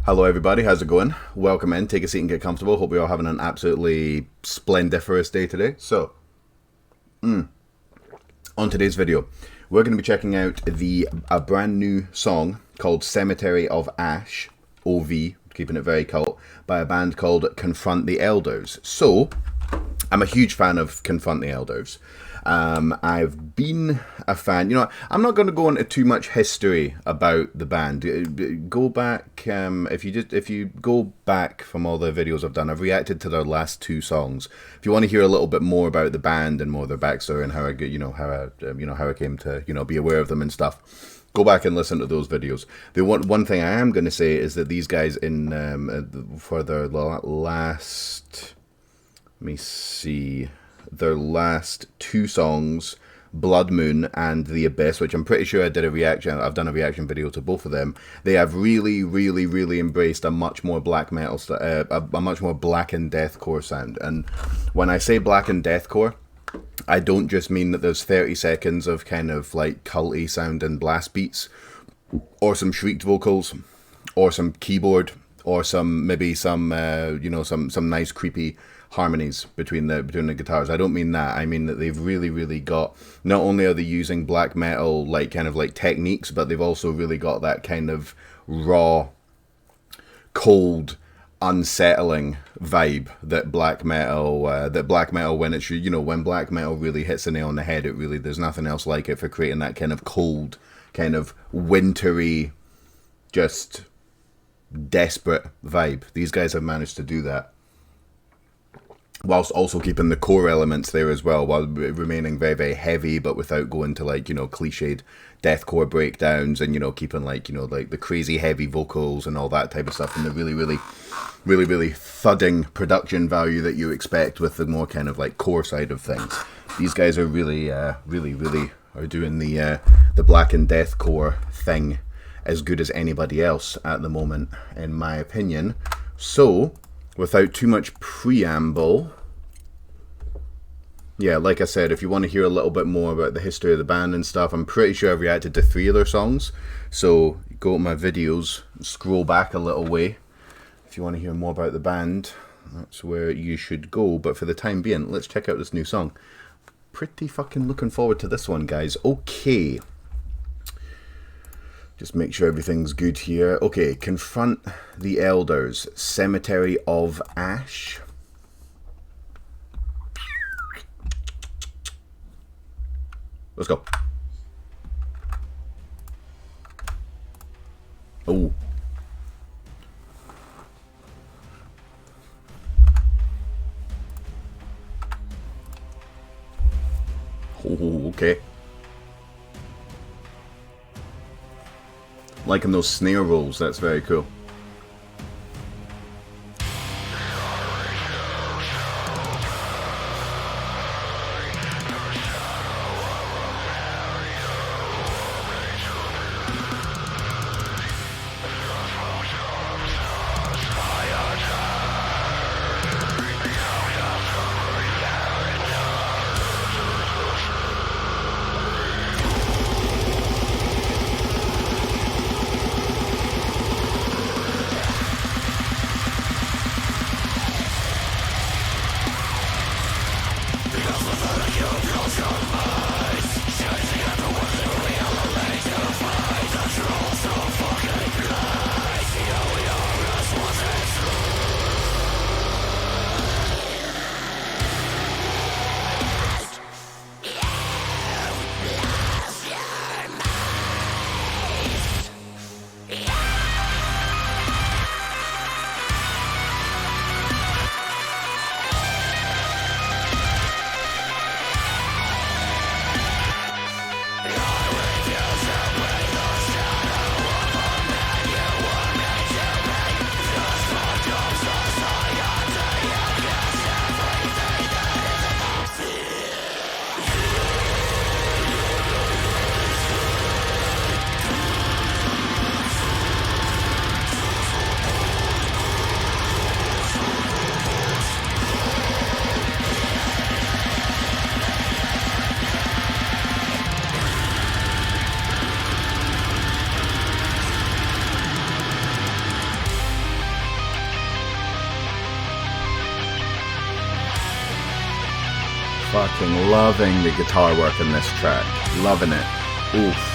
Hello everybody, how's it going? Welcome in, take a seat and get comfortable. Hope you're all having an absolutely splendiferous day today. So, on today's video, we're going to be checking out a brand new song called Cemetery of Ash, OV, keeping it very cult, by a band called Confront The Elders. So, I'm a huge fan of Confront The Elders. I've been a fan. You know, I'm not going to go into too much history about the band. Go back, if you go back from all the videos I've done, I've reacted to their last two songs. If you want to hear a little bit more about the band and more of their backstory and how I came to be aware of them and stuff, go back and listen to those videos. The one thing I am going to say is that these guys for their last, let me see, their last two songs, Blood Moon and The Abyss, which I'm pretty sure I've done a reaction video to both of them. They have really embraced a much more black metal, a much more black and deathcore sound. And when I say black and deathcore, I don't just mean that there's 30 seconds of kind of like culty sound and blast beats, or some shrieked vocals, or some keyboard, or some some nice creepy harmonies between the guitars. I don't mean that. I mean that they've really got, not only are they using black metal like techniques, but they've also really got that kind of raw, cold, unsettling vibe that black metal when it's, when black metal really hits the nail on the head, there's nothing else like it for creating that kind of cold, kind of wintry, just desperate vibe. These guys have managed to do that, whilst also keeping the core elements there as well, while remaining very heavy, but without going to cliched deathcore breakdowns, and keeping the crazy heavy vocals and all that type of stuff, and the really thudding production value that you expect with the more kind of core side of things. These guys are really are doing the black and deathcore thing as good as anybody else at the moment, in my opinion. So, without too much preamble, yeah, like I said, if you want to hear a little bit more about the history of the band and stuff, I'm pretty sure I've reacted to 3 of their songs. So go to my videos, scroll back a little way. If you want to hear more about the band, that's where you should go. But for the time being, let's check out this new song. Pretty fucking looking forward to this one, guys. Okay. Just make sure everything's good here. Okay, Confront the Elders, Cemetery of Ash. Let's go. Oh. Oh, okay. Liking those snare rolls, that's very cool. fucking loving the guitar work in this track. Loving it. Oof.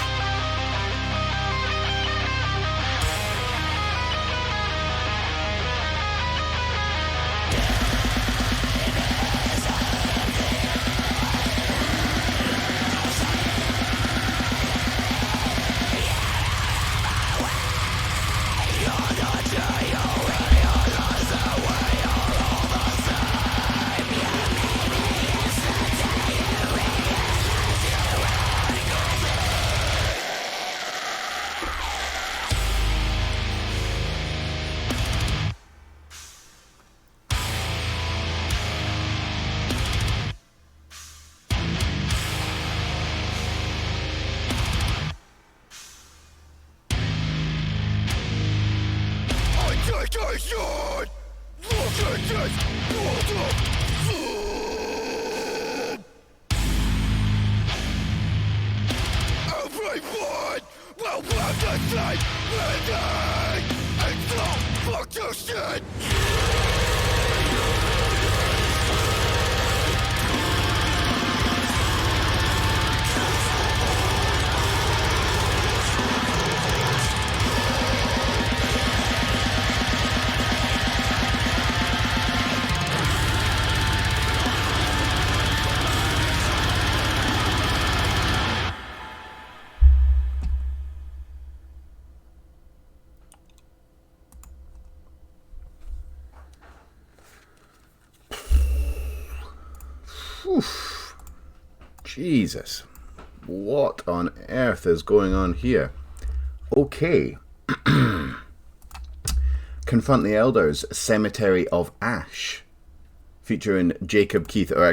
Oof. Jesus. What on earth is going on here? Okay. Confront the Elders, Cemetery of Ash, featuring Jacob Kieth. Or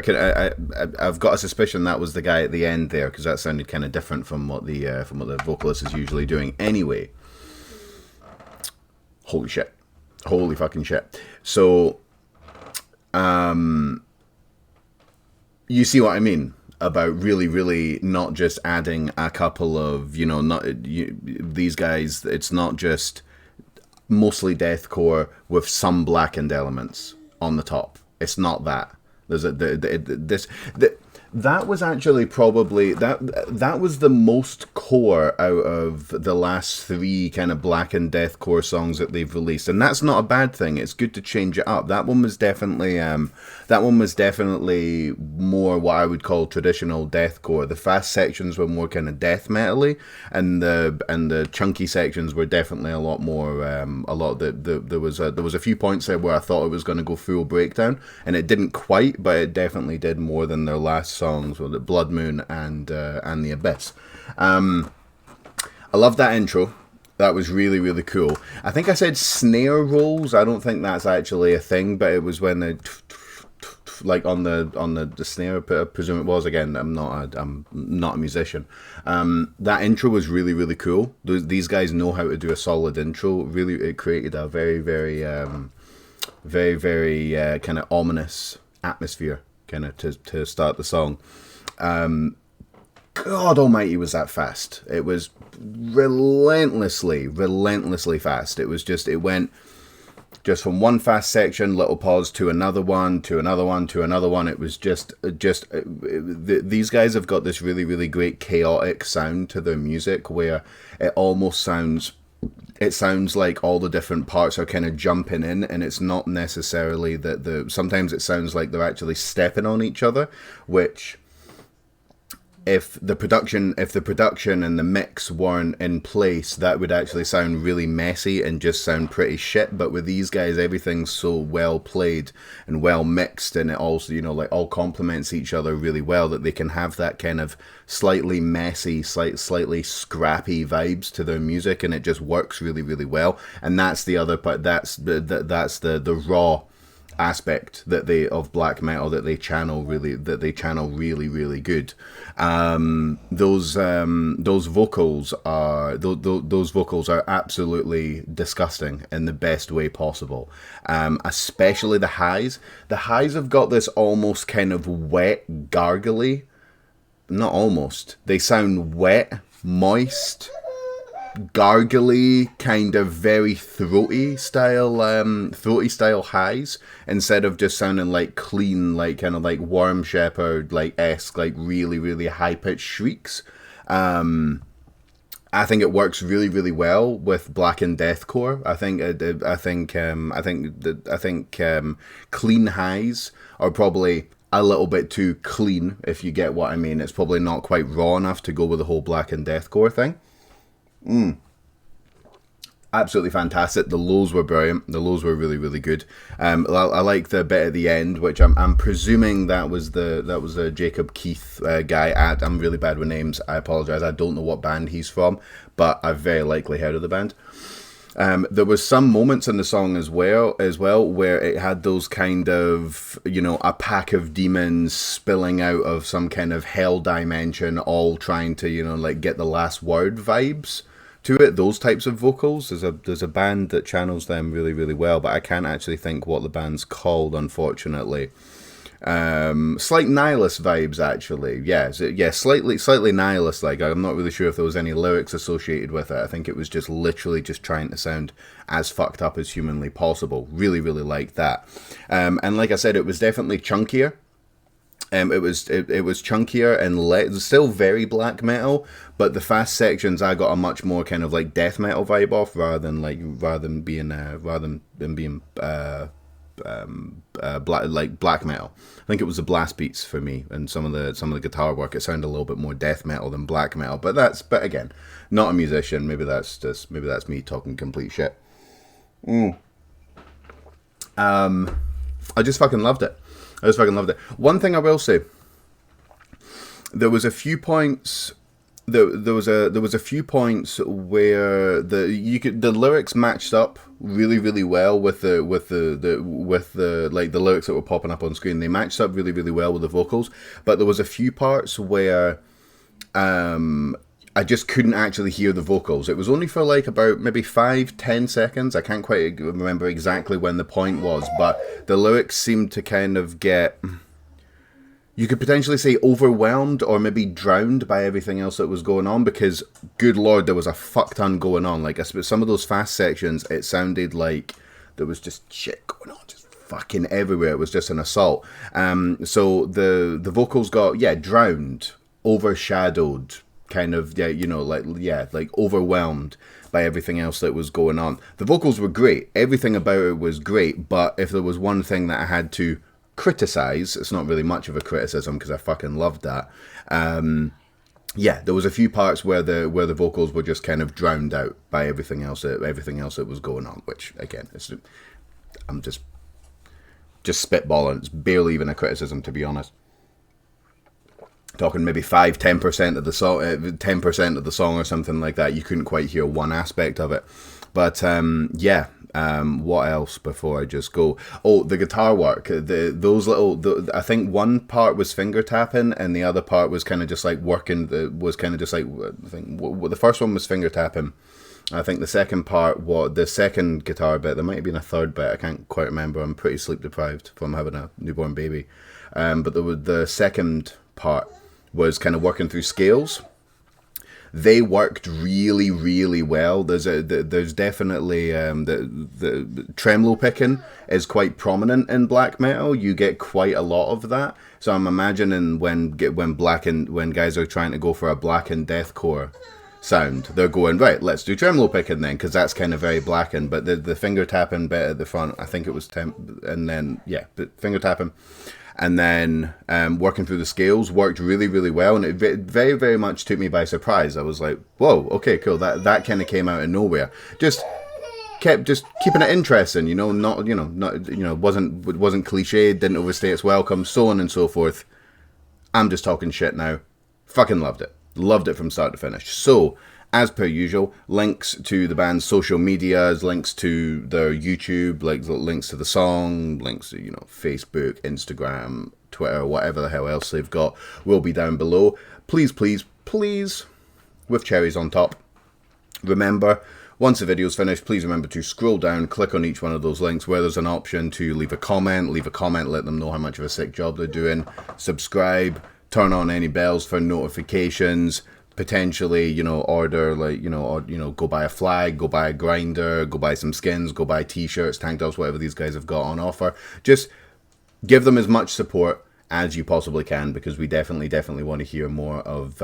I've got a suspicion that was the guy at the end there, because that sounded kind of different from what the vocalist is usually doing. Anyway, holy shit, holy fucking shit. So, you see what I mean about really not just adding a couple of, these guys, it's not just mostly deathcore with some blackened elements on the top. It's not that. That was actually probably that was the most core out of the last three kind of blackened deathcore songs that they've released, and that's not a bad thing. It's good to change it up. That one was definitely more what I would call traditional deathcore. The fast sections were more kind of death metal-y, and the chunky sections were definitely a lot more. There was a few points there where I thought it was going to go full breakdown, and it didn't quite, but it definitely did more than their last songs, with Blood Moon and The Abyss. I love that intro. That was really cool. I think I said snare rolls. I don't think that's actually a thing, but it was when they like on the snare. I presume it was. Again, I'm not a musician. That intro was really cool. These guys know how to do a solid intro. Really, it created a very kind of ominous atmosphere, kind of to start the song. God almighty, was that fast. It was relentlessly fast. It went just from one fast section, little pause, to another one, to another one, to another one. It was these guys have got this really great chaotic sound to their music, where it almost sounds like all the different parts are kind of jumping in, and it's not necessarily that sometimes it sounds like they're actually stepping on each other, which if the production and the mix weren't in place, that would actually sound really messy and just sound pretty shit. But with these guys, everything's so well played and well mixed, and it also, all complements each other really well, that they can have that kind of slightly messy, slightly scrappy vibes to their music, and it just works really well. And that's the other part. That's the raw aspect of black metal that they channel really good. Those vocals are absolutely disgusting in the best way possible. Especially the highs. The highs have got this almost kind of wet, gargly. Not almost. They sound wet, moist. gargly, kind of very throaty style highs, instead of just sounding like clean, like kind of like Worm Shepherd, like esque, like really, really high pitched shrieks. I think it works really, really well with black and deathcore. I think clean highs are probably a little bit too clean, if you get what I mean. It's probably not quite raw enough to go with the whole black and deathcore thing. Absolutely fantastic. The lows were brilliant. The lows were really, really good. I like the bit at the end, which I'm presuming that was the Jacob Kieth guy. I'm really bad with names. I apologize. I don't know what band he's from, but I've very likely heard of the band. There was some moments in the song as well, where it had those kind of, a pack of demons spilling out of some kind of hell dimension, all trying to, like get the last word vibes to it. Those types of vocals. There's a band that channels them really, really well, but I can't actually think what the band's called, unfortunately. Slight nihilist vibes, actually. Yeah, slightly nihilist. Like, I'm not really sure if there was any lyrics associated with it. I think it was just literally just trying to sound as fucked up as humanly possible. Really, really like that. And like I said, it was definitely chunkier. It was chunkier and still very black metal, but the fast sections I got a much more kind of like death metal vibe off, rather than being black metal. I think it was the blast beats for me, and some of the guitar work. It sounded a little bit more death metal than black metal, but again, not a musician. Maybe that's me talking complete shit. I just fucking loved it. One thing I will say, there was a few points. There was a few points where the lyrics matched up really, really well with the lyrics that were popping up on screen. They matched up really, really well with the vocals, but there was a few parts where I just couldn't actually hear the vocals. It was only for like about maybe 5-10 seconds. I can't quite remember exactly when the point was, but the lyrics seemed to kind of get, you could potentially say, overwhelmed or maybe drowned by everything else that was going on, because, good lord, there was a fuck ton going on. Like, some of those fast sections, it sounded like there was just shit going on, just fucking everywhere. It was just an assault. So the vocals got, drowned, overshadowed, kind of, like overwhelmed by everything else that was going on. The vocals were great. Everything about it was great, but if there was one thing that I had to criticize, it's not really much of a criticism because I fucking loved that. There was a few parts where the vocals were just kind of drowned out by everything else that was going on, which again, I'm just spitballing. It's barely even a criticism, to be honest. Talking maybe 5-10% of the song, 10% of the song or something like that. You couldn't quite hear one aspect of it, but what else before I just go? Oh, the guitar work. I think one part was finger tapping, and the other part was kind of just like working. I think the first one was finger tapping. I think the second part, the second guitar bit, there might have been a third bit. I can't quite remember. I'm pretty sleep deprived from having a newborn baby. But the second part was kind of working through scales. They worked really, really well. There's definitely the tremolo picking is quite prominent in black metal. You get quite a lot of that. So I'm imagining when guys are trying to go for a black and deathcore sound, they're going, right, let's do tremolo picking then, because that's kind of very blackened. But the finger tapping bit at the front, I think it was finger tapping. And then working through the scales worked really, really well, and it very, very much took me by surprise. I was like, "Whoa, okay, cool." That kind of came out of nowhere. Just keeping it interesting, wasn't cliched, didn't overstay its welcome, so on and so forth. I'm just talking shit now. Fucking loved it from start to finish. So, as per usual, links to the band's social medias, links to their YouTube, links to the song, links to, Facebook, Instagram, Twitter, whatever the hell else they've got, will be down below. Please, please, please, with cherries on top. Remember, once the video's finished, please remember to scroll down, click on each one of those links where there's an option to leave a comment, let them know how much of a sick job they're doing, subscribe, turn on any bells for notifications, potentially, you know, order, like, you know, or, you know, go buy a flag, go buy a grinder, go buy some skins, go buy t-shirts, tank tops, whatever these guys have got on offer. Just give them as much support as you possibly can, because we definitely want to hear more of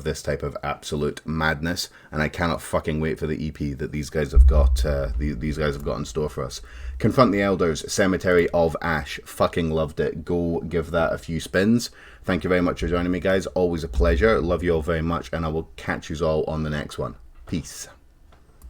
this type of absolute madness, and I cannot fucking wait for the EP that these guys have got these guys have got in store for us. Confront the Elders, Cemetery of Ash. Fucking loved it. Go give that a few spins. Thank you very much for joining me, guys. Always a pleasure. Love you all very much, and I will catch you all on the next one. Peace.